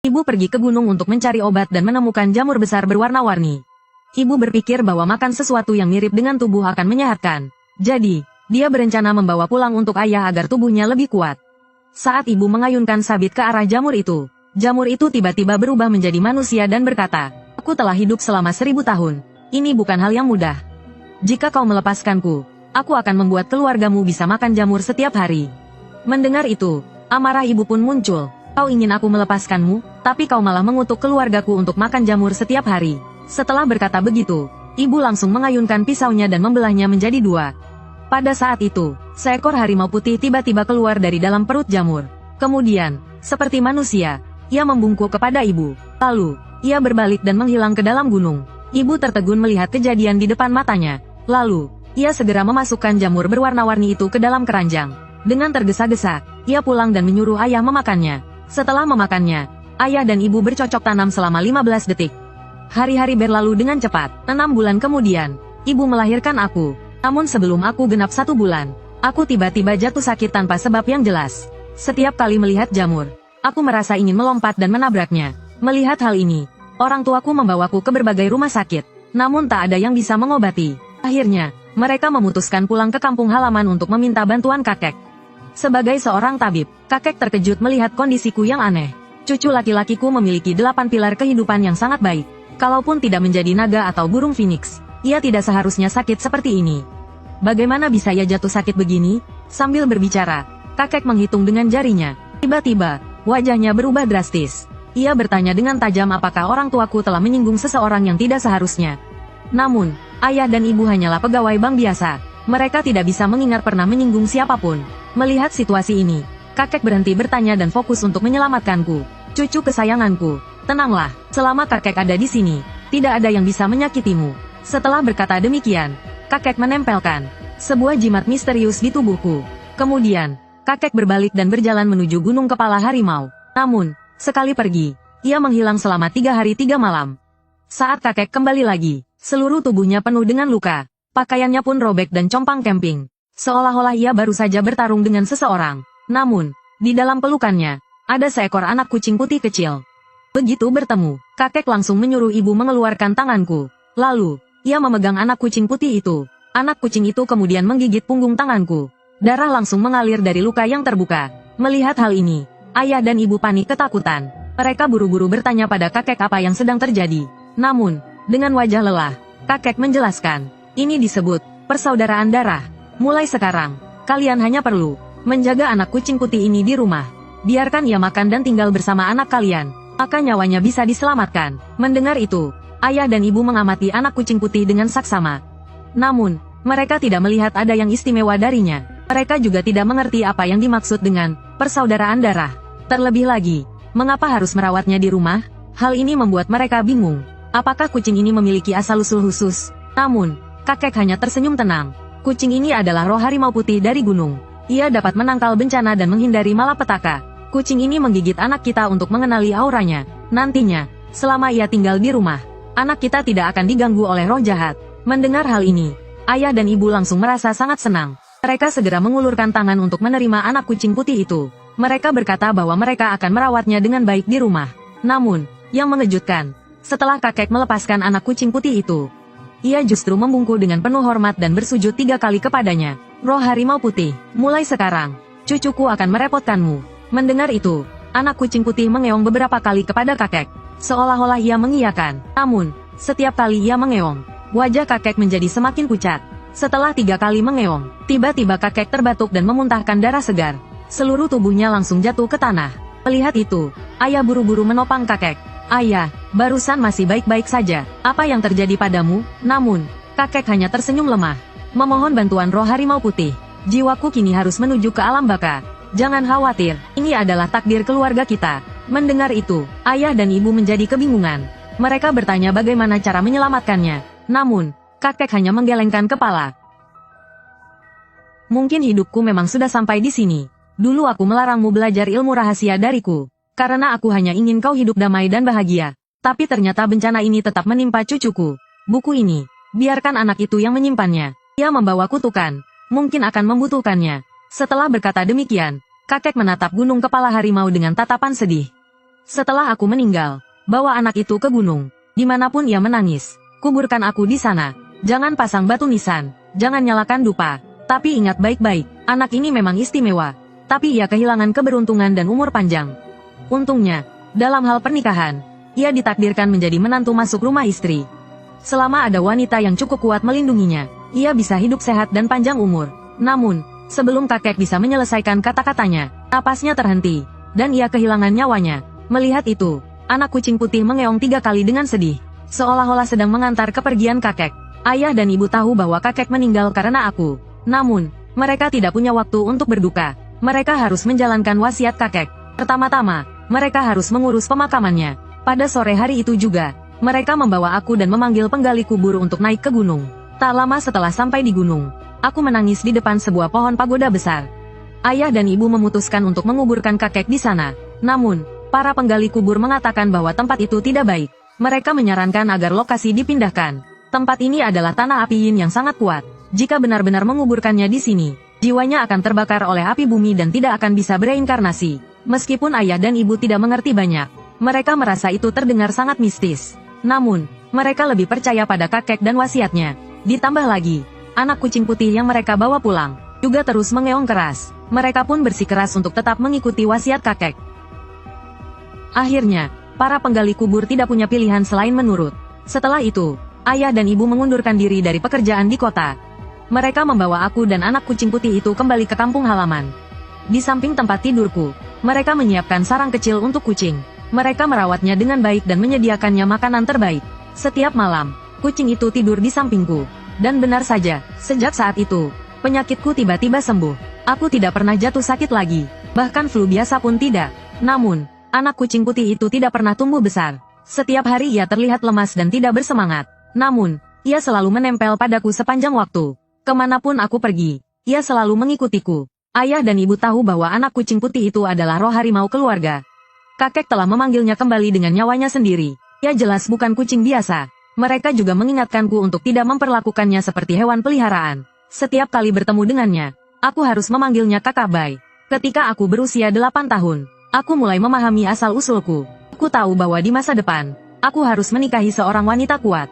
Ibu pergi ke gunung untuk mencari obat dan menemukan jamur besar berwarna-warni. Ibu berpikir bahwa makan sesuatu yang mirip dengan tubuh akan menyehatkan. Jadi, dia berencana membawa pulang untuk ayah agar tubuhnya lebih kuat. Saat ibu mengayunkan sabit ke arah jamur itu tiba-tiba berubah menjadi manusia dan berkata, "Aku telah hidup selama 1000 tahun. Ini bukan hal yang mudah. Jika kau melepaskanku, aku akan membuat keluargamu bisa makan jamur setiap hari." Mendengar itu, amarah ibu pun muncul. "Kau ingin aku melepaskanmu, tapi kau malah mengutuk keluargaku untuk makan jamur setiap hari." Setelah berkata begitu, ibu langsung mengayunkan pisaunya dan membelahnya menjadi 2. Pada saat itu, seekor harimau putih tiba-tiba keluar dari dalam perut jamur. Kemudian, seperti manusia, ia membungkuk kepada ibu. Lalu, ia berbalik dan menghilang ke dalam gunung. Ibu tertegun melihat kejadian di depan matanya. Lalu, ia segera memasukkan jamur berwarna-warni itu ke dalam keranjang. Dengan tergesa-gesa, ia pulang dan menyuruh ayah memakannya. Setelah memakannya, ayah dan ibu bercocok tanam selama 15 detik. Hari-hari berlalu dengan cepat. 6 bulan kemudian, ibu melahirkan aku. Namun sebelum aku genap 1 bulan, aku tiba-tiba jatuh sakit tanpa sebab yang jelas. Setiap kali melihat jamur, aku merasa ingin melompat dan menabraknya. Melihat hal ini, orang tuaku membawaku ke berbagai rumah sakit. Namun tak ada yang bisa mengobati. Akhirnya, mereka memutuskan pulang ke kampung halaman untuk meminta bantuan kakek. Sebagai seorang tabib, kakek terkejut melihat kondisiku yang aneh. Cucu laki-lakiku memiliki 8 pilar kehidupan yang sangat baik. Kalaupun tidak menjadi naga atau burung phoenix, ia tidak seharusnya sakit seperti ini. Bagaimana bisa ia jatuh sakit begini? Sambil berbicara, kakek menghitung dengan jarinya. Tiba-tiba, wajahnya berubah drastis. Ia bertanya dengan tajam apakah orang tuaku telah menyinggung seseorang yang tidak seharusnya. Namun, ayah dan ibu hanyalah pegawai bank biasa. Mereka tidak bisa mengingat pernah menyinggung siapapun. Melihat situasi ini, kakek berhenti bertanya dan fokus untuk menyelamatkanku. Cucu kesayanganku, tenanglah, selama kakek ada di sini, tidak ada yang bisa menyakitimu. Setelah berkata demikian, kakek menempelkan sebuah jimat misterius di tubuhku. Kemudian, kakek berbalik dan berjalan menuju gunung kepala harimau. Namun, sekali pergi, ia menghilang selama 3 hari 3 malam. Saat kakek kembali lagi, seluruh tubuhnya penuh dengan luka. Pakaiannya pun robek dan compang camping. Seolah-olah ia baru saja bertarung dengan seseorang. Namun, di dalam pelukannya, ada seekor anak kucing putih kecil. Begitu bertemu, kakek langsung menyuruh ibu mengeluarkan tanganku. Lalu, ia memegang anak kucing putih itu. Anak kucing itu kemudian menggigit punggung tanganku. Darah langsung mengalir dari luka yang terbuka. Melihat hal ini, ayah dan ibu panik ketakutan. Mereka buru-buru bertanya pada kakek apa yang sedang terjadi. Namun, dengan wajah lelah, kakek menjelaskan, ini disebut persaudaraan darah. Mulai sekarang, kalian hanya perlu menjaga anak kucing putih ini di rumah. Biarkan ia makan dan tinggal bersama anak kalian, maka nyawanya bisa diselamatkan. Mendengar itu, ayah dan ibu mengamati anak kucing putih dengan saksama. Namun, mereka tidak melihat ada yang istimewa darinya. Mereka juga tidak mengerti apa yang dimaksud dengan persaudaraan darah. Terlebih lagi, mengapa harus merawatnya di rumah? Hal ini membuat mereka bingung. Apakah kucing ini memiliki asal-usul khusus? Namun, kakek hanya tersenyum tenang. Kucing ini adalah roh harimau putih dari gunung. Ia dapat menangkal bencana dan menghindari malapetaka. Kucing ini menggigit anak kita untuk mengenali auranya. Nantinya, selama ia tinggal di rumah, anak kita tidak akan diganggu oleh roh jahat. Mendengar hal ini, ayah dan ibu langsung merasa sangat senang. Mereka segera mengulurkan tangan untuk menerima anak kucing putih itu. Mereka berkata bahwa mereka akan merawatnya dengan baik di rumah. Namun, yang mengejutkan, setelah kakek melepaskan anak kucing putih itu, ia justru membungkuk dengan penuh hormat dan bersujud 3 kali kepadanya. Roh harimau putih, mulai sekarang, cucuku akan merepotkanmu. Mendengar itu, anak kucing putih mengeong beberapa kali kepada kakek. Seolah-olah ia mengiyakan. Namun, setiap kali ia mengeong, wajah kakek menjadi semakin pucat. Setelah 3 kali mengeong, tiba-tiba kakek terbatuk dan memuntahkan darah segar. Seluruh tubuhnya langsung jatuh ke tanah. Melihat itu, ayah buru-buru menopang kakek. Ayah, barusan masih baik-baik saja. Apa yang terjadi padamu? Namun, kakek hanya tersenyum lemah. Memohon bantuan roh harimau putih. Jiwaku kini harus menuju ke alam baka. Jangan khawatir, ini adalah takdir keluarga kita. Mendengar itu, ayah dan ibu menjadi kebingungan. Mereka bertanya bagaimana cara menyelamatkannya. Namun, kakek hanya menggelengkan kepala. Mungkin hidupku memang sudah sampai di sini. Dulu aku melarangmu belajar ilmu rahasia dariku. Karena aku hanya ingin kau hidup damai dan bahagia. Tapi ternyata bencana ini tetap menimpa cucuku. Buku ini, biarkan anak itu yang menyimpannya. Ia membawa kutukan. Mungkin akan membutuhkannya. Setelah berkata demikian, kakek menatap gunung kepala harimau dengan tatapan sedih. Setelah aku meninggal, bawa anak itu ke gunung. Dimanapun ia menangis, kuburkan aku di sana. Jangan pasang batu nisan, jangan nyalakan dupa. Tapi ingat baik-baik, anak ini memang istimewa. Tapi ia kehilangan keberuntungan dan umur panjang. Untungnya, dalam hal pernikahan, ia ditakdirkan menjadi menantu masuk rumah istri. Selama ada wanita yang cukup kuat melindunginya, ia bisa hidup sehat dan panjang umur. Namun, sebelum kakek bisa menyelesaikan kata-katanya, napasnya terhenti, dan ia kehilangan nyawanya. Melihat itu, anak kucing putih mengeong 3 kali dengan sedih, seolah-olah sedang mengantar kepergian kakek. Ayah dan ibu tahu bahwa kakek meninggal karena aku. Namun, mereka tidak punya waktu untuk berduka. Mereka harus menjalankan wasiat kakek. Pertama-tama, mereka harus mengurus pemakamannya. Pada sore hari itu juga, mereka membawa aku dan memanggil penggali kubur untuk naik ke gunung. Tak lama setelah sampai di gunung, aku menangis di depan sebuah pohon pagoda besar. Ayah dan ibu memutuskan untuk menguburkan kakek di sana. Namun, para penggali kubur mengatakan bahwa tempat itu tidak baik. Mereka menyarankan agar lokasi dipindahkan. Tempat ini adalah tanah api yin yang sangat kuat. Jika benar-benar menguburkannya di sini, jiwanya akan terbakar oleh api bumi dan tidak akan bisa bereinkarnasi. Meskipun ayah dan ibu tidak mengerti banyak, mereka merasa itu terdengar sangat mistis. Namun, mereka lebih percaya pada kakek dan wasiatnya. Ditambah lagi, anak kucing putih yang mereka bawa pulang juga terus mengeong keras. Mereka pun bersikeras untuk tetap mengikuti wasiat kakek. Akhirnya, para penggali kubur tidak punya pilihan selain menurut. Setelah itu, ayah dan ibu mengundurkan diri dari pekerjaan di kota. Mereka membawa aku dan anak kucing putih itu kembali ke kampung halaman. Di samping tempat tidurku, mereka menyiapkan sarang kecil untuk kucing. Mereka merawatnya dengan baik dan menyediakannya makanan terbaik. Setiap malam, kucing itu tidur di sampingku. Dan benar saja, sejak saat itu, penyakitku tiba-tiba sembuh. Aku tidak pernah jatuh sakit lagi. Bahkan flu biasa pun tidak. Namun, anak kucing putih itu tidak pernah tumbuh besar. Setiap hari ia terlihat lemas dan tidak bersemangat. Namun, ia selalu menempel padaku sepanjang waktu. Kemanapun aku pergi, ia selalu mengikutiku. Ayah dan ibu tahu bahwa anak kucing putih itu adalah roh harimau keluarga. Kakek telah memanggilnya kembali dengan nyawanya sendiri. Ia jelas bukan kucing biasa. Mereka juga mengingatkanku untuk tidak memperlakukannya seperti hewan peliharaan. Setiap kali bertemu dengannya, aku harus memanggilnya Kakak Bai. Ketika aku berusia 8 tahun, aku mulai memahami asal-usulku. Aku tahu bahwa di masa depan, aku harus menikahi seorang wanita kuat.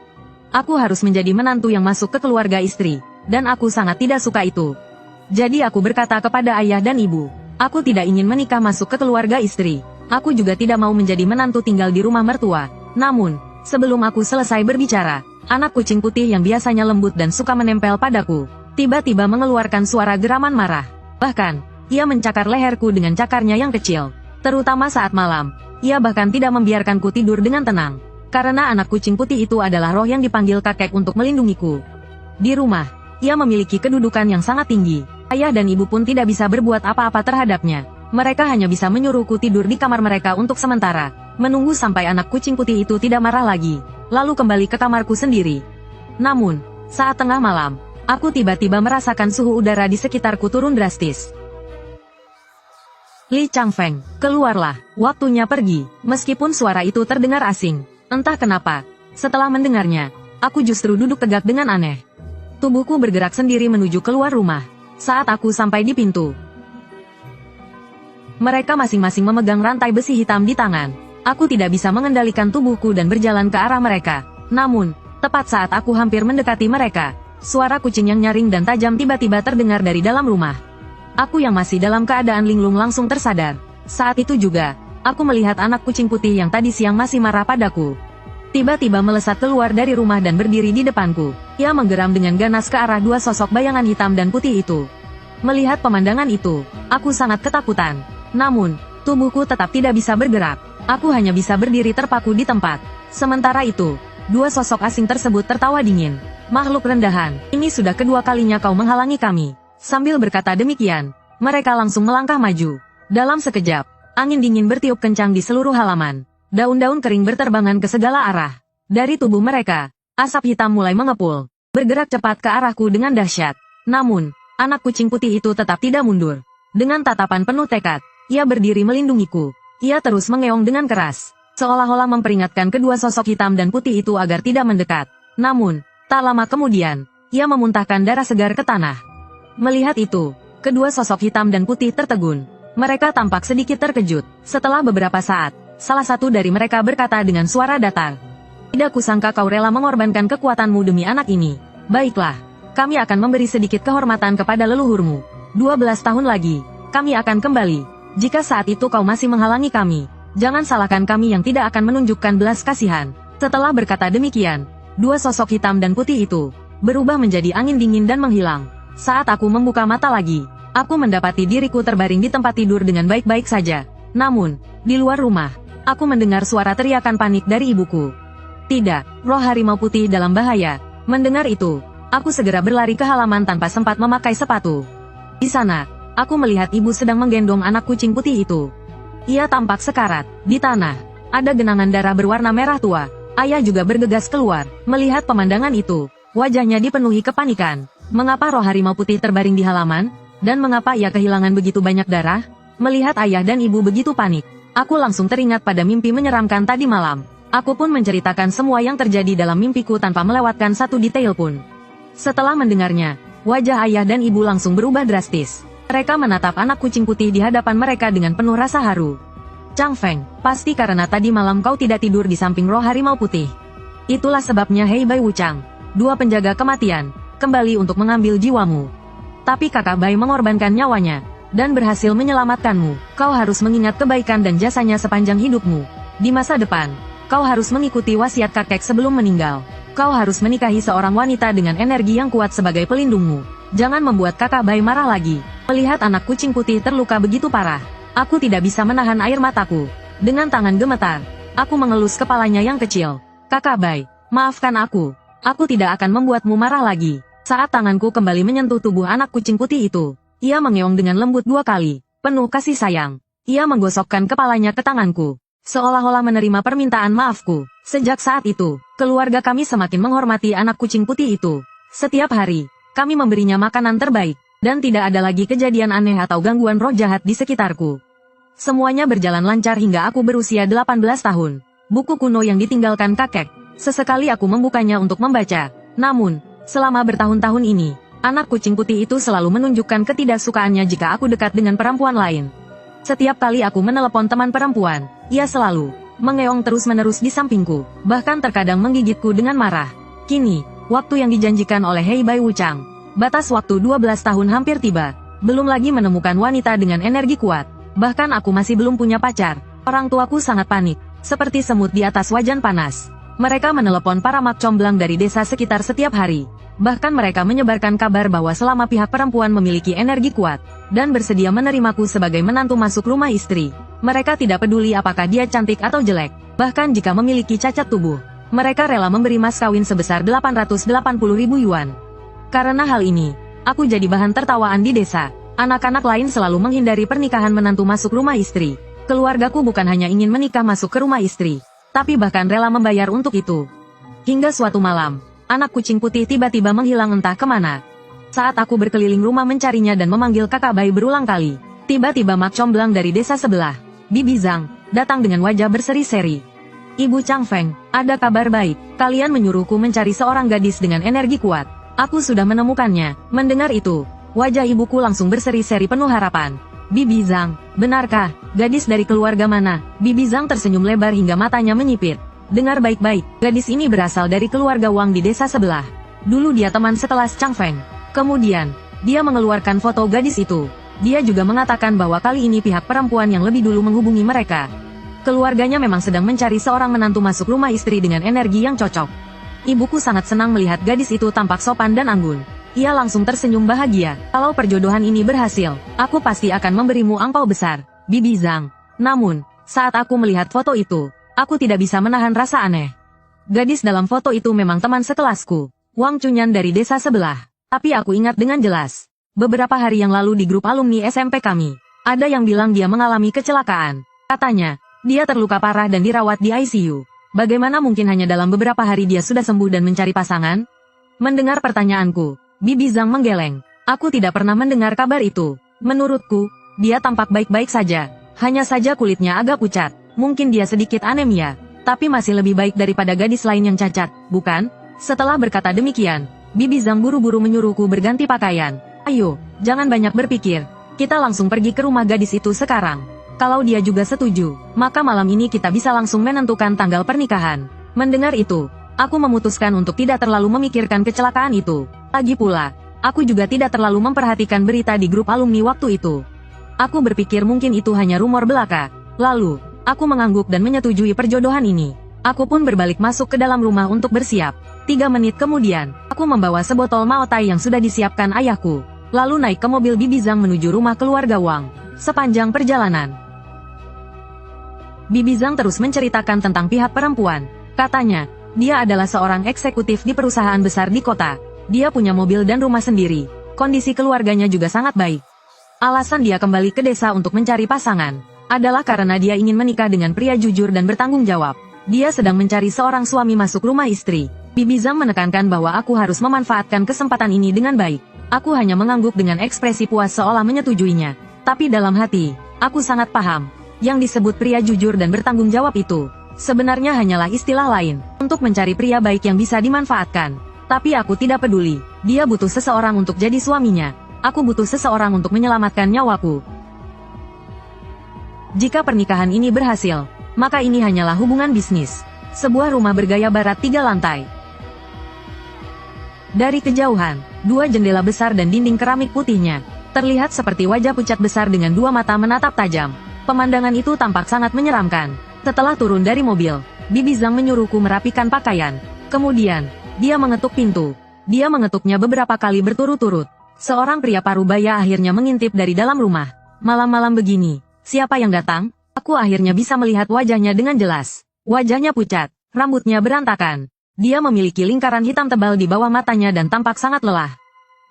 Aku harus menjadi menantu yang masuk ke keluarga istri, dan aku sangat tidak suka itu. Jadi aku berkata kepada ayah dan ibu, aku tidak ingin menikah masuk ke keluarga istri. Aku juga tidak mau menjadi menantu tinggal di rumah mertua. Namun, sebelum aku selesai berbicara, anak kucing putih yang biasanya lembut dan suka menempel padaku, tiba-tiba mengeluarkan suara geraman marah. Bahkan, ia mencakar leherku dengan cakarnya yang kecil. Terutama saat malam, ia bahkan tidak membiarkanku tidur dengan tenang. Karena anak kucing putih itu adalah roh yang dipanggil kakek untuk melindungiku. Di rumah, ia memiliki kedudukan yang sangat tinggi. Ayah dan ibu pun tidak bisa berbuat apa-apa terhadapnya. Mereka hanya bisa menyuruhku tidur di kamar mereka untuk sementara, menunggu sampai anak kucing putih itu tidak marah lagi, lalu kembali ke kamarku sendiri. Namun, saat tengah malam, aku tiba-tiba merasakan suhu udara di sekitarku turun drastis. Li Changfeng, keluarlah, waktunya pergi. Meskipun suara itu terdengar asing, entah kenapa, setelah mendengarnya, aku justru duduk tegak dengan aneh. Tubuhku bergerak sendiri menuju keluar rumah. Saat aku sampai di pintu, mereka masing-masing memegang rantai besi hitam di tangan. Aku tidak bisa mengendalikan tubuhku dan berjalan ke arah mereka. Namun, tepat saat aku hampir mendekati mereka, suara kucing yang nyaring dan tajam tiba-tiba terdengar dari dalam rumah. Aku yang masih dalam keadaan linglung langsung tersadar. Saat itu juga, aku melihat anak kucing putih yang tadi siang masih marah padaku. Tiba-tiba melesat keluar dari rumah dan berdiri di depanku. Ia menggeram dengan ganas ke arah dua sosok bayangan hitam dan putih itu. Melihat pemandangan itu, aku sangat ketakutan. Namun, tubuhku tetap tidak bisa bergerak. Aku hanya bisa berdiri terpaku di tempat. Sementara itu, dua sosok asing tersebut tertawa dingin. Makhluk rendahan, ini sudah kedua kalinya kau menghalangi kami. Sambil berkata demikian, mereka langsung melangkah maju. Dalam sekejap, angin dingin bertiup kencang di seluruh halaman. Daun-daun kering berterbangan ke segala arah. Dari tubuh mereka, asap hitam mulai mengepul, bergerak cepat ke arahku dengan dahsyat. Namun, anak kucing putih itu tetap tidak mundur. Dengan tatapan penuh tekad, ia berdiri melindungiku. Ia terus mengeong dengan keras, seolah-olah memperingatkan kedua sosok hitam dan putih itu agar tidak mendekat. Namun, tak lama kemudian, ia memuntahkan darah segar ke tanah. Melihat itu, kedua sosok hitam dan putih tertegun. Mereka tampak sedikit terkejut. Setelah beberapa saat, Salah satu dari mereka berkata dengan suara datar. Tidak kusangka kau rela mengorbankan kekuatanmu demi anak ini. Baiklah, kami akan memberi sedikit kehormatan kepada leluhurmu. 12 tahun lagi, kami akan kembali. Jika saat itu kau masih menghalangi kami, jangan salahkan kami yang tidak akan menunjukkan belas kasihan. Setelah berkata demikian, dua sosok hitam dan putih itu berubah menjadi angin dingin dan menghilang. Saat aku membuka mata lagi, aku mendapati diriku terbaring di tempat tidur dengan baik-baik saja. Namun, di luar rumah, aku mendengar suara teriakan panik dari ibuku. Tidak, roh harimau putih dalam bahaya. Mendengar itu, aku segera berlari ke halaman tanpa sempat memakai sepatu. Di sana, aku melihat ibu sedang menggendong anak kucing putih itu. Ia tampak sekarat. Di tanah, ada genangan darah berwarna merah tua. Ayah juga bergegas keluar. Melihat pemandangan itu, wajahnya dipenuhi kepanikan. Mengapa roh harimau putih terbaring di halaman? Dan mengapa ia kehilangan begitu banyak darah? Melihat ayah dan ibu begitu panik, aku langsung teringat pada mimpi menyeramkan tadi malam. Aku pun menceritakan semua yang terjadi dalam mimpiku tanpa melewatkan satu detail pun. Setelah mendengarnya, wajah ayah dan ibu langsung berubah drastis. Mereka menatap anak kucing putih di hadapan mereka dengan penuh rasa haru. Chang Feng, pasti karena tadi malam kau tidak tidur di samping roh harimau putih. Itulah sebabnya Hei Bai Wuchang, dua penjaga kematian, kembali untuk mengambil jiwamu. Tapi kakak Bai mengorbankan nyawanya, dan berhasil menyelamatkanmu. Kau harus mengingat kebaikan dan jasanya sepanjang hidupmu. Di masa depan, kau harus mengikuti wasiat kakek sebelum meninggal. Kau harus menikahi seorang wanita dengan energi yang kuat sebagai pelindungmu. Jangan membuat kakak Bai marah lagi. Melihat anak kucing putih terluka begitu parah, aku tidak bisa menahan air mataku. Dengan tangan gemetar, aku mengelus kepalanya yang kecil. Kakak Bai, maafkan aku. Aku tidak akan membuatmu marah lagi. Saat tanganku kembali menyentuh tubuh anak kucing putih itu, ia mengeong dengan lembut 2 kali, penuh kasih sayang. Ia menggosokkan kepalanya ke tanganku, seolah-olah menerima permintaan maafku. Sejak saat itu, keluarga kami semakin menghormati anak kucing putih itu. Setiap hari, kami memberinya makanan terbaik, dan tidak ada lagi kejadian aneh atau gangguan roh jahat di sekitarku. Semuanya berjalan lancar hingga aku berusia 18 tahun. Buku kuno yang ditinggalkan kakek, sesekali aku membukanya untuk membaca. Namun, selama bertahun-tahun ini, anak kucing putih itu selalu menunjukkan ketidaksukaannya jika aku dekat dengan perempuan lain. Setiap kali aku menelepon teman perempuan, ia selalu mengeong terus-menerus di sampingku, bahkan terkadang menggigitku dengan marah. Kini, waktu yang dijanjikan oleh Hei Bai Wuchang, batas waktu 12 tahun hampir tiba. Belum lagi menemukan wanita dengan energi kuat. Bahkan aku masih belum punya pacar. Orang tuaku sangat panik, seperti semut di atas wajan panas. Mereka menelepon para mak comblang dari desa sekitar setiap hari. Bahkan mereka menyebarkan kabar bahwa selama pihak perempuan memiliki energi kuat, dan bersedia menerimaku sebagai menantu masuk rumah istri, mereka tidak peduli apakah dia cantik atau jelek. Bahkan jika memiliki cacat tubuh, mereka rela memberi mas kawin sebesar 880.000 yuan. Karena hal ini, aku jadi bahan tertawaan di desa. Anak-anak lain selalu menghindari pernikahan menantu masuk rumah istri. Keluargaku bukan hanya ingin menikah masuk ke rumah istri, tapi bahkan rela membayar untuk itu. Hingga suatu malam, anak kucing putih tiba-tiba menghilang entah kemana. Saat aku berkeliling rumah mencarinya dan memanggil kakak Bai berulang kali, tiba-tiba mak comblang dari desa sebelah, Bibi Zhang, datang dengan wajah berseri-seri. Ibu Chang Feng, ada kabar baik. Kalian menyuruhku mencari seorang gadis dengan energi kuat. Aku sudah menemukannya. Mendengar itu, wajah ibuku langsung berseri-seri penuh harapan. Bibi Zhang, benarkah? Gadis dari keluarga mana? Bibi Zhang tersenyum lebar hingga matanya menyipit. Dengar baik-baik, gadis ini berasal dari keluarga Wang di desa sebelah. Dulu dia teman sekelas Chang Feng. Kemudian, dia mengeluarkan foto gadis itu. Dia juga mengatakan bahwa kali ini pihak perempuan yang lebih dulu menghubungi mereka. Keluarganya memang sedang mencari seorang menantu masuk rumah istri dengan energi yang cocok. Ibuku sangat senang melihat gadis itu tampak sopan dan anggun. Ia langsung tersenyum bahagia. Kalau perjodohan ini berhasil, aku pasti akan memberimu angpau besar, Bibi Zhang. Namun, saat aku melihat foto itu, aku tidak bisa menahan rasa aneh. Gadis dalam foto itu memang teman sekelasku, Wang Chunyan dari desa sebelah. Tapi aku ingat dengan jelas. Beberapa hari yang lalu di grup alumni SMP kami, ada yang bilang dia mengalami kecelakaan. Katanya, dia terluka parah dan dirawat di ICU. Bagaimana mungkin hanya dalam beberapa hari dia sudah sembuh dan mencari pasangan? Mendengar pertanyaanku, Bibi Zhang menggeleng. Aku tidak pernah mendengar kabar itu. Menurutku, dia tampak baik-baik saja. Hanya saja kulitnya agak pucat. Mungkin dia sedikit anemia. Tapi masih lebih baik daripada gadis lain yang cacat, bukan? Setelah berkata demikian, Bibi Zhang buru-buru menyuruhku berganti pakaian. Ayo, jangan banyak berpikir. Kita langsung pergi ke rumah gadis itu sekarang. Kalau dia juga setuju, maka malam ini kita bisa langsung menentukan tanggal pernikahan. Mendengar itu, aku memutuskan untuk tidak terlalu memikirkan kecelakaan itu. Lagi pula, aku juga tidak terlalu memperhatikan berita di grup alumni waktu itu. Aku berpikir mungkin itu hanya rumor belaka. Lalu, aku mengangguk dan menyetujui perjodohan ini. Aku pun berbalik masuk ke dalam rumah untuk bersiap. 3 menit kemudian, aku membawa sebotol maotai yang sudah disiapkan ayahku. Lalu naik ke mobil Bibi Zhang menuju rumah keluarga Wang. Sepanjang perjalanan, Bibi Zhang terus menceritakan tentang pihak perempuan. Katanya, dia adalah seorang eksekutif di perusahaan besar di kota. Dia punya mobil dan rumah sendiri. Kondisi keluarganya juga sangat baik. Alasan dia kembali ke desa untuk mencari pasangan adalah karena dia ingin menikah dengan pria jujur dan bertanggung jawab. Dia sedang mencari seorang suami masuk rumah istri. Bibi Zhang menekankan bahwa aku harus memanfaatkan kesempatan ini dengan baik. Aku hanya mengangguk dengan ekspresi puas seolah menyetujuinya. Tapi dalam hati, aku sangat paham. Yang disebut pria jujur dan bertanggung jawab itu, sebenarnya hanyalah istilah lain, untuk mencari pria baik yang bisa dimanfaatkan. Tapi aku tidak peduli, dia butuh seseorang untuk jadi suaminya. Aku butuh seseorang untuk menyelamatkan nyawaku. Jika pernikahan ini berhasil, maka ini hanyalah hubungan bisnis. Sebuah rumah bergaya barat 3 lantai. Dari kejauhan, 2 jendela besar dan dinding keramik putihnya terlihat seperti wajah pucat besar dengan 2 mata menatap tajam. Pemandangan itu tampak sangat menyeramkan. Setelah turun dari mobil, Bibi Zhang menyuruhku merapikan pakaian. Kemudian, dia mengetuk pintu. Dia mengetuknya beberapa kali berturut-turut. Seorang pria parubaya akhirnya mengintip dari dalam rumah. Malam-malam begini, siapa yang datang? Aku akhirnya bisa melihat wajahnya dengan jelas. Wajahnya pucat, rambutnya berantakan. Dia memiliki lingkaran hitam tebal di bawah matanya dan tampak sangat lelah.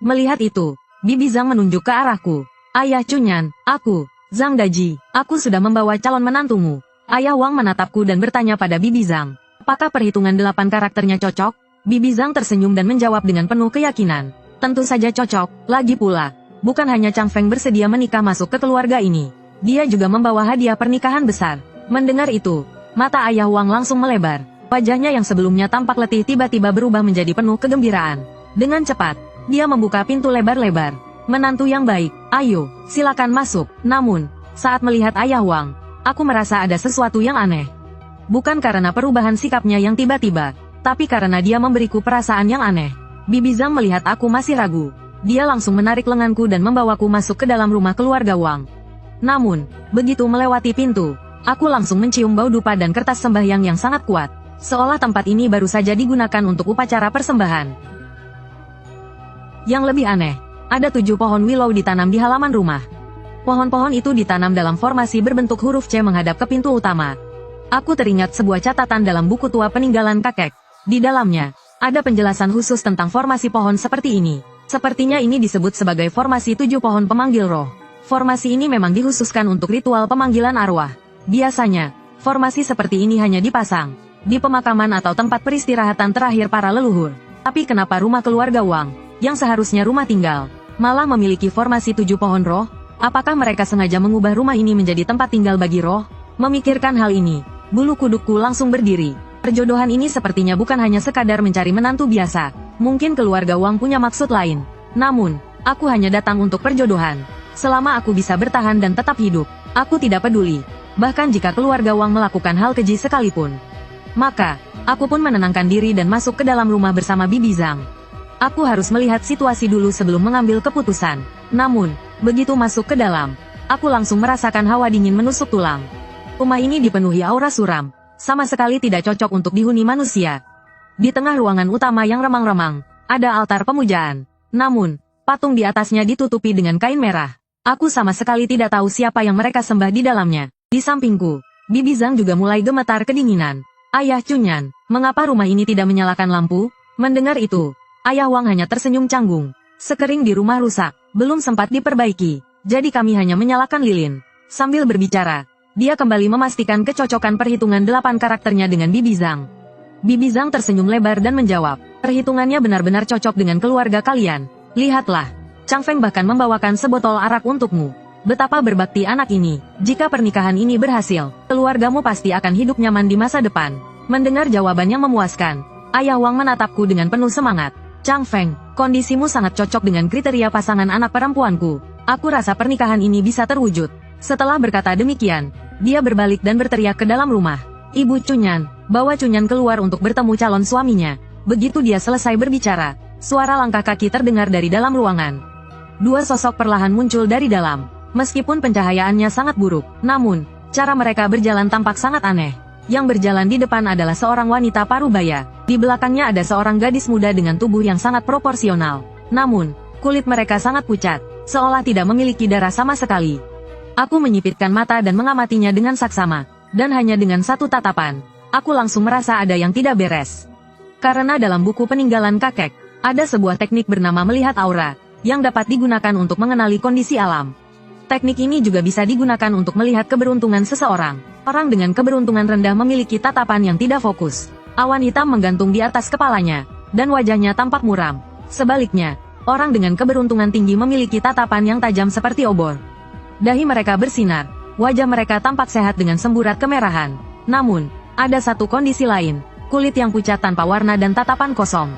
Melihat itu, Bibi Zhang menunjuk ke arahku. Ayah Chunyan, aku, Zhang Daji, aku sudah membawa calon menantumu. Ayah Wang menatapku dan bertanya pada Bibi Zhang. Apakah perhitungan 8 karakternya cocok? Bibi Zhang tersenyum dan menjawab dengan penuh keyakinan. Tentu saja cocok, lagi pula. Bukan hanya Chang Feng bersedia menikah masuk ke keluarga ini. Dia juga membawa hadiah pernikahan besar. Mendengar itu, mata ayah Wang langsung melebar. Wajahnya yang sebelumnya tampak letih tiba-tiba berubah menjadi penuh kegembiraan. Dengan cepat, dia membuka pintu lebar-lebar. Menantu yang baik, ayo, silakan masuk. Namun, saat melihat ayah Wang, aku merasa ada sesuatu yang aneh. Bukan karena perubahan sikapnya yang tiba-tiba, tapi karena dia memberiku perasaan yang aneh. Bibi Zhang melihat aku masih ragu. Dia langsung menarik lenganku dan membawaku masuk ke dalam rumah keluarga Wang. Namun, begitu melewati pintu, aku langsung mencium bau dupa dan kertas sembahyang yang sangat kuat. Seolah tempat ini baru saja digunakan untuk upacara persembahan. Yang lebih aneh, ada 7 pohon willow ditanam di halaman rumah. Pohon-pohon itu ditanam dalam formasi berbentuk huruf C menghadap ke pintu utama. Aku teringat sebuah catatan dalam buku tua peninggalan kakek. Di dalamnya, ada penjelasan khusus tentang formasi pohon seperti ini. Sepertinya ini disebut sebagai formasi 7 pohon pemanggil roh. Formasi ini memang dikhususkan untuk ritual pemanggilan arwah. Biasanya, formasi seperti ini hanya dipasang di pemakaman atau tempat peristirahatan terakhir para leluhur. Tapi kenapa rumah keluarga Wang, yang seharusnya rumah tinggal, malah memiliki formasi 7 pohon roh? Apakah mereka sengaja mengubah rumah ini menjadi tempat tinggal bagi roh? Memikirkan hal ini, bulu kudukku langsung berdiri. Perjodohan ini sepertinya bukan hanya sekadar mencari menantu biasa. Mungkin keluarga Wang punya maksud lain. Namun, aku hanya datang untuk perjodohan. Selama aku bisa bertahan dan tetap hidup, aku tidak peduli. Bahkan jika keluarga Wang melakukan hal keji sekalipun. Maka, aku pun menenangkan diri dan masuk ke dalam rumah bersama Bibi Zhang. Aku harus melihat situasi dulu sebelum mengambil keputusan. Namun, begitu masuk ke dalam, aku langsung merasakan hawa dingin menusuk tulang. Rumah ini dipenuhi aura suram, sama sekali tidak cocok untuk dihuni manusia. Di tengah ruangan utama yang remang-remang, ada altar pemujaan. Namun, patung di atasnya ditutupi dengan kain merah. Aku sama sekali tidak tahu siapa yang mereka sembah di dalamnya. Di sampingku, Bibi Zhang juga mulai gemetar kedinginan. Ayah Chunyan, mengapa rumah ini tidak menyalakan lampu? Mendengar itu, ayah Wang hanya tersenyum canggung. Sekering di rumah rusak, belum sempat diperbaiki, jadi kami hanya menyalakan lilin. Sambil berbicara, dia kembali memastikan kecocokan perhitungan 8 karakternya dengan Bibi Zhang. Bibi Zhang tersenyum lebar dan menjawab, perhitungannya benar-benar cocok dengan keluarga kalian. Lihatlah, Chang Feng bahkan membawakan sebotol arak untukmu. Betapa berbakti anak ini. Jika pernikahan ini berhasil, keluargamu pasti akan hidup nyaman di masa depan. Mendengar jawaban yang memuaskan, ayah Wang menatapku dengan penuh semangat. Chang Feng, kondisimu sangat cocok dengan kriteria pasangan anak perempuanku. Aku rasa pernikahan ini bisa terwujud. Setelah berkata demikian, dia berbalik dan berteriak ke dalam rumah. Ibu Cunyan, bawa Cunyan keluar untuk bertemu calon suaminya. Begitu dia selesai berbicara, suara langkah kaki terdengar dari dalam ruangan. Dua sosok perlahan muncul dari dalam. Meskipun pencahayaannya sangat buruk, namun, cara mereka berjalan tampak sangat aneh. Yang berjalan di depan adalah seorang wanita parubaya. Di belakangnya ada seorang gadis muda dengan tubuh yang sangat proporsional. Namun, kulit mereka sangat pucat, seolah tidak memiliki darah sama sekali. Aku menyipitkan mata dan mengamatinya dengan saksama. Dan hanya dengan satu tatapan, aku langsung merasa ada yang tidak beres. Karena dalam buku peninggalan kakek, ada sebuah teknik bernama melihat aura, yang dapat digunakan untuk mengenali kondisi alam. Teknik ini juga bisa digunakan untuk melihat keberuntungan seseorang. Orang dengan keberuntungan rendah memiliki tatapan yang tidak fokus. Awan hitam menggantung di atas kepalanya, dan wajahnya tampak muram. Sebaliknya, orang dengan keberuntungan tinggi memiliki tatapan yang tajam seperti obor. Dahi mereka bersinar, wajah mereka tampak sehat dengan semburat kemerahan. Namun, ada satu kondisi lain, kulit yang pucat tanpa warna dan tatapan kosong.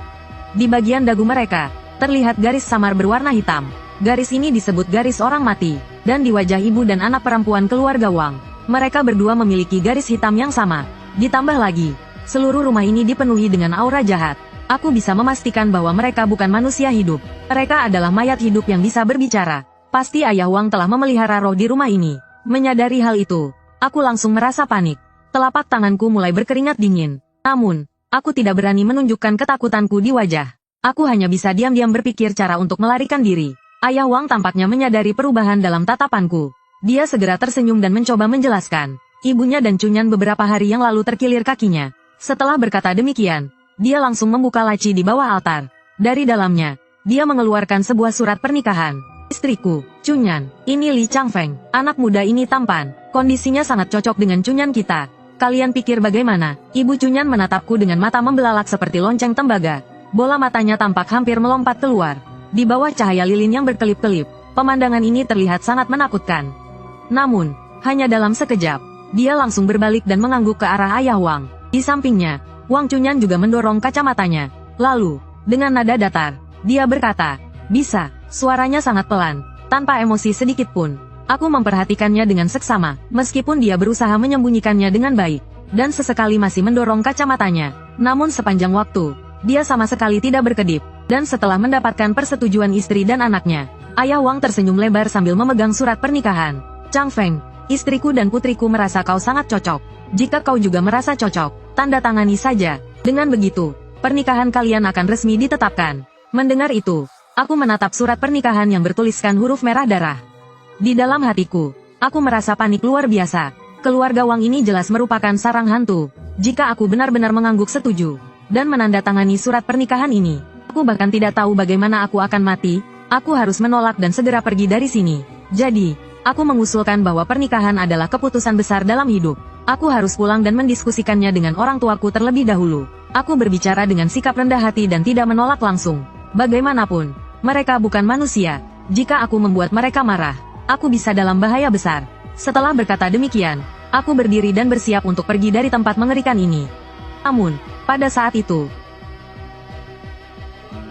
Di bagian dagu mereka, terlihat garis samar berwarna hitam. Garis ini disebut garis orang mati, dan di wajah ibu dan anak perempuan keluarga Wang, mereka berdua memiliki garis hitam yang sama. Ditambah lagi, seluruh rumah ini dipenuhi dengan aura jahat. Aku bisa memastikan bahwa mereka bukan manusia hidup. Mereka adalah mayat hidup yang bisa berbicara. Pasti ayah Wang telah memelihara roh di rumah ini. Menyadari hal itu, aku langsung merasa panik. Telapak tanganku mulai berkeringat dingin. Namun, aku tidak berani menunjukkan ketakutanku di wajah. Aku hanya bisa diam-diam berpikir cara untuk melarikan diri. Ayah Wang tampaknya menyadari perubahan dalam tatapanku. Dia segera tersenyum dan mencoba menjelaskan. Ibunya dan Cunyan beberapa hari yang lalu terkilir kakinya. Setelah berkata demikian, dia langsung membuka laci di bawah altar. Dari dalamnya, dia mengeluarkan sebuah surat pernikahan. Istriku, Cunyan, ini Li Changfeng. Anak muda ini tampan. Kondisinya sangat cocok dengan Cunyan kita. Kalian pikir bagaimana? Ibu Cunyan menatapku dengan mata membelalak seperti lonceng tembaga. Bola matanya tampak hampir melompat keluar. Di bawah cahaya lilin yang berkelip-kelip, pemandangan ini terlihat sangat menakutkan. Namun, hanya dalam sekejap, dia langsung berbalik dan mengangguk ke arah ayah Wang. Di sampingnya, Wang Cunyan juga mendorong kacamatanya. Lalu, dengan nada datar, dia berkata, bisa. Suaranya sangat pelan, tanpa emosi sedikit pun. Aku memperhatikannya dengan seksama, meskipun dia berusaha menyembunyikannya dengan baik, dan sesekali masih mendorong kacamatanya. Namun sepanjang waktu, dia sama sekali tidak berkedip, dan setelah mendapatkan persetujuan istri dan anaknya, ayah Wang tersenyum lebar sambil memegang surat pernikahan. Changfeng, istriku dan putriku merasa kau sangat cocok. Jika kau juga merasa cocok, tanda tangani saja. Dengan begitu, pernikahan kalian akan resmi ditetapkan. Mendengar itu, aku menatap surat pernikahan yang bertuliskan huruf merah darah. Di dalam hatiku, aku merasa panik luar biasa. Keluarga Wang ini jelas merupakan sarang hantu. Jika aku benar-benar mengangguk setuju, dan menandatangani surat pernikahan ini, aku bahkan tidak tahu bagaimana aku akan mati. Aku harus menolak dan segera pergi dari sini. Jadi, aku mengusulkan bahwa pernikahan adalah keputusan besar dalam hidup. Aku harus pulang dan mendiskusikannya dengan orang tuaku terlebih dahulu. Aku berbicara dengan sikap rendah hati dan tidak menolak langsung. Bagaimanapun, mereka bukan manusia. Jika aku membuat mereka marah, aku bisa dalam bahaya besar. Setelah berkata demikian, aku berdiri dan bersiap untuk pergi dari tempat mengerikan ini. Namun, pada saat itu,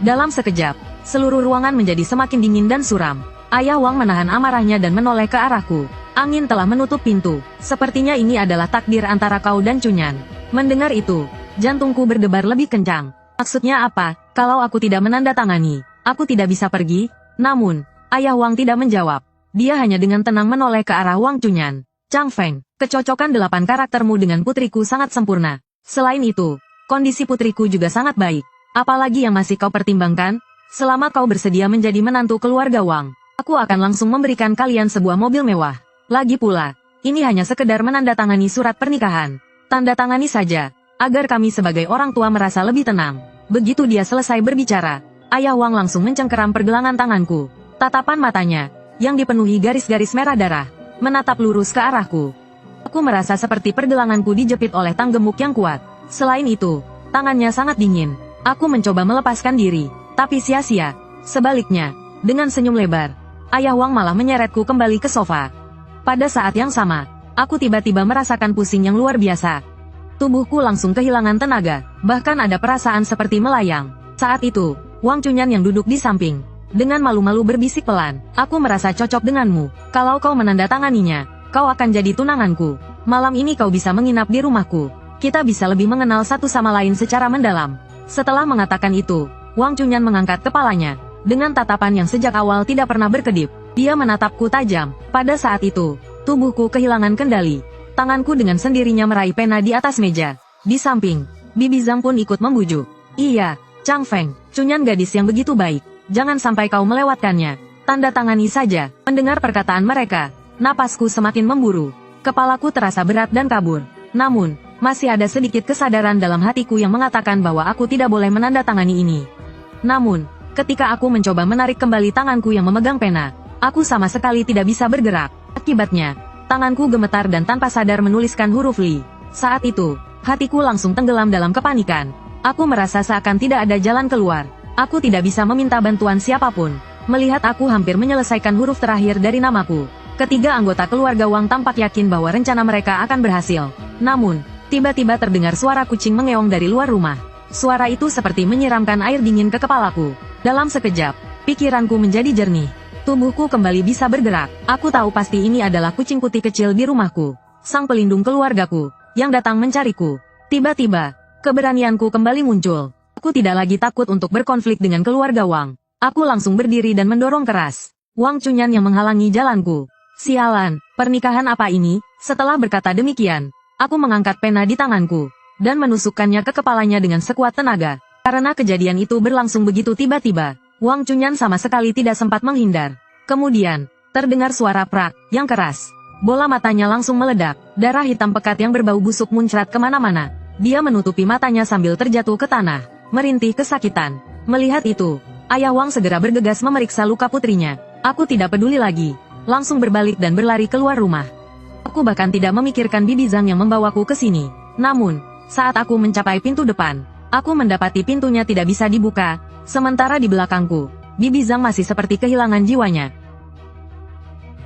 dalam sekejap, seluruh ruangan menjadi semakin dingin dan suram. Ayah Wang menahan amarahnya dan menoleh ke arahku. Angin telah menutup pintu. Sepertinya ini adalah takdir antara kau dan Cunyan. Mendengar itu, jantungku berdebar lebih kencang. Maksudnya apa? Kalau aku tidak menandatangani, aku tidak bisa pergi. Namun, ayah Wang tidak menjawab. Dia hanya dengan tenang menoleh ke arah Wang Cunyan. Changfeng, kecocokan 8 karaktermu dengan putriku sangat sempurna. Selain itu, kondisi putriku juga sangat baik. Apalagi yang masih kau pertimbangkan? Selama kau bersedia menjadi menantu keluarga Wang, aku akan langsung memberikan kalian sebuah mobil mewah. Lagi pula, ini hanya sekedar menandatangani surat pernikahan. Tanda tangani saja, agar kami sebagai orang tua merasa lebih tenang. Begitu dia selesai berbicara, ayah Wang langsung mencengkeram pergelangan tanganku. Tatapan matanya, yang dipenuhi garis-garis merah darah, menatap lurus ke arahku. Aku merasa seperti pergelanganku dijepit oleh tang gemuk yang kuat. Selain itu, tangannya sangat dingin. Aku mencoba melepaskan diri, tapi sia-sia. Sebaliknya, dengan senyum lebar, ayah Wang malah menyeretku kembali ke sofa. Pada saat yang sama, aku tiba-tiba merasakan pusing yang luar biasa. Tubuhku langsung kehilangan tenaga, bahkan ada perasaan seperti melayang. Saat itu, Wang Cunyan yang duduk di samping, Dengan malu-malu berbisik pelan, aku merasa cocok denganmu. Kalau kau menandatanganinya, kau akan jadi tunanganku. Malam ini kau bisa menginap di rumahku. Kita bisa lebih mengenal satu sama lain secara mendalam. Setelah mengatakan itu, Wang Chunyan mengangkat kepalanya. Dengan tatapan yang sejak awal tidak pernah berkedip, dia menatapku tajam. Pada saat itu, tubuhku kehilangan kendali. Tanganku dengan sendirinya meraih pena di atas meja. Di samping, Bibi Zhang pun ikut membujuk. Iya, Chang Feng, Chunyan gadis yang begitu baik. Jangan sampai kau melewatkannya. Tanda tangani saja. Mendengar perkataan mereka, napasku semakin memburu. Kepalaku terasa berat dan kabur. Namun, masih ada sedikit kesadaran dalam hatiku yang mengatakan bahwa aku tidak boleh menandatangani ini. Namun, ketika aku mencoba menarik kembali tanganku yang memegang pena, aku sama sekali tidak bisa bergerak. Akibatnya, tanganku gemetar dan tanpa sadar menuliskan huruf Li. Saat itu, hatiku langsung tenggelam dalam kepanikan. Aku merasa seakan tidak ada jalan keluar. Aku tidak bisa meminta bantuan siapapun. Melihat aku hampir menyelesaikan huruf terakhir dari namaku, ketiga anggota keluarga Wang tampak yakin bahwa rencana mereka akan berhasil. Namun, tiba-tiba terdengar suara kucing mengeong dari luar rumah. Suara itu seperti menyiramkan air dingin ke kepalaku. Dalam sekejap, pikiranku menjadi jernih. Tubuhku kembali bisa bergerak. Aku tahu pasti ini adalah kucing putih kecil di rumahku. Sang pelindung keluargaku, yang datang mencariku. Tiba-tiba, keberanianku kembali muncul. Aku tidak lagi takut untuk berkonflik dengan keluarga Wang. Aku langsung berdiri dan mendorong keras. Wang Chunyan yang menghalangi jalanku. Sialan, pernikahan apa ini? Setelah berkata demikian, aku mengangkat pena di tanganku dan menusukkannya ke kepalanya dengan sekuat tenaga. Karena kejadian itu berlangsung begitu tiba-tiba, Wang Chunyan sama sekali tidak sempat menghindar. Kemudian, terdengar suara prak yang keras. Bola matanya langsung meledak. Darah hitam pekat yang berbau busuk muncrat kemana-mana. Dia menutupi matanya sambil terjatuh ke tanah, merintih kesakitan. Melihat itu, ayah Wang segera bergegas memeriksa luka putrinya. Aku tidak peduli lagi, langsung berbalik dan berlari keluar rumah. Aku bahkan tidak memikirkan Bibi Zhang yang membawaku ke sini. Namun, saat aku mencapai pintu depan, aku mendapati pintunya tidak bisa dibuka. Sementara di belakangku, Bibi Zhang masih seperti kehilangan jiwanya.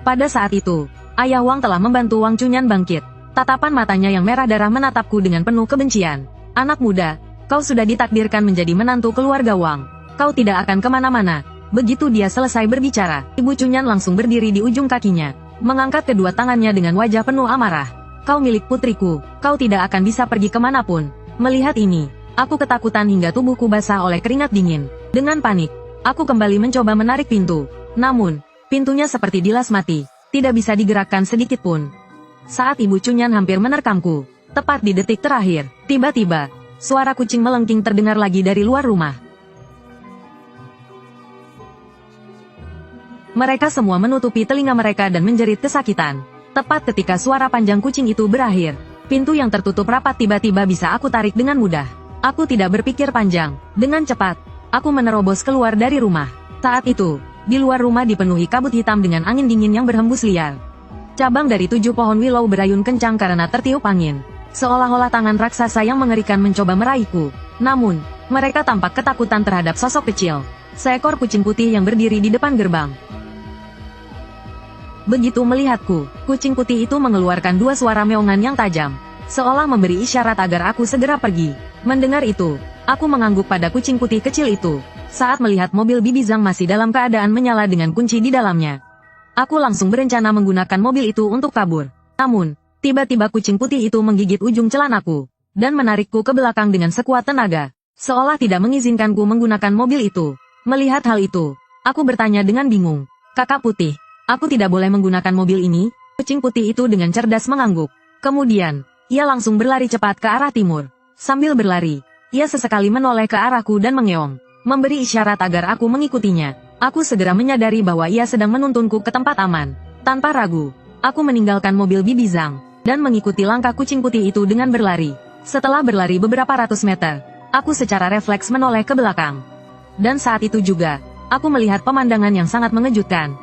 Pada saat itu, ayah Wang telah membantu Wang Chunyan bangkit. Tatapan matanya yang merah darah menatapku dengan penuh kebencian. Anak muda, kau sudah ditakdirkan menjadi menantu keluarga Wang. Kau tidak akan kemana-mana. Begitu dia selesai berbicara, Ibu Chunyan langsung berdiri di ujung kakinya, mengangkat kedua tangannya dengan wajah penuh amarah. Kau milik putriku, kau tidak akan bisa pergi kemanapun. Melihat ini, aku ketakutan hingga tubuhku basah oleh keringat dingin. Dengan panik, aku kembali mencoba menarik pintu. Namun, pintunya seperti dilas mati, tidak bisa digerakkan sedikit pun. Saat Ibu Chunyan hampir menerkamku, tepat di detik terakhir, tiba-tiba, suara kucing melengking terdengar lagi dari luar rumah. Mereka semua menutupi telinga mereka dan menjerit kesakitan. Tepat ketika suara panjang kucing itu berakhir, pintu yang tertutup rapat tiba-tiba bisa aku tarik dengan mudah. Aku tidak berpikir panjang. Dengan cepat, aku menerobos keluar dari rumah. Saat itu, di luar rumah dipenuhi kabut hitam dengan angin dingin yang berhembus liar. Cabang dari 7 pohon willow berayun kencang karena tertiup angin. Seolah-olah tangan raksasa yang mengerikan mencoba meraihku. Namun, mereka tampak ketakutan terhadap sosok kecil. Seekor kucing putih yang berdiri di depan gerbang. Begitu melihatku, kucing putih itu mengeluarkan 2 suara meongan yang tajam, seolah memberi isyarat agar aku segera pergi. Mendengar itu, aku mengangguk pada kucing putih kecil itu. Saat melihat mobil Bibi Zhang masih dalam keadaan menyala dengan kunci di dalamnya, aku langsung berencana menggunakan mobil itu untuk kabur. Namun, tiba-tiba kucing putih itu menggigit ujung celanaku dan menarikku ke belakang dengan sekuat tenaga, seolah tidak mengizinkanku menggunakan mobil itu. Melihat hal itu, aku bertanya dengan bingung, "Kakak putih, aku tidak boleh menggunakan mobil ini?" Kucing putih itu dengan cerdas mengangguk. Kemudian, ia langsung berlari cepat ke arah timur. Sambil berlari, ia sesekali menoleh ke arahku dan mengeong, memberi isyarat agar aku mengikutinya. Aku segera menyadari bahwa ia sedang menuntunku ke tempat aman. Tanpa ragu, aku meninggalkan mobil Bibi Zhang dan mengikuti langkah kucing putih itu dengan berlari. Setelah berlari beberapa ratus meter, aku secara refleks menoleh ke belakang. Dan saat itu juga, aku melihat pemandangan yang sangat mengejutkan.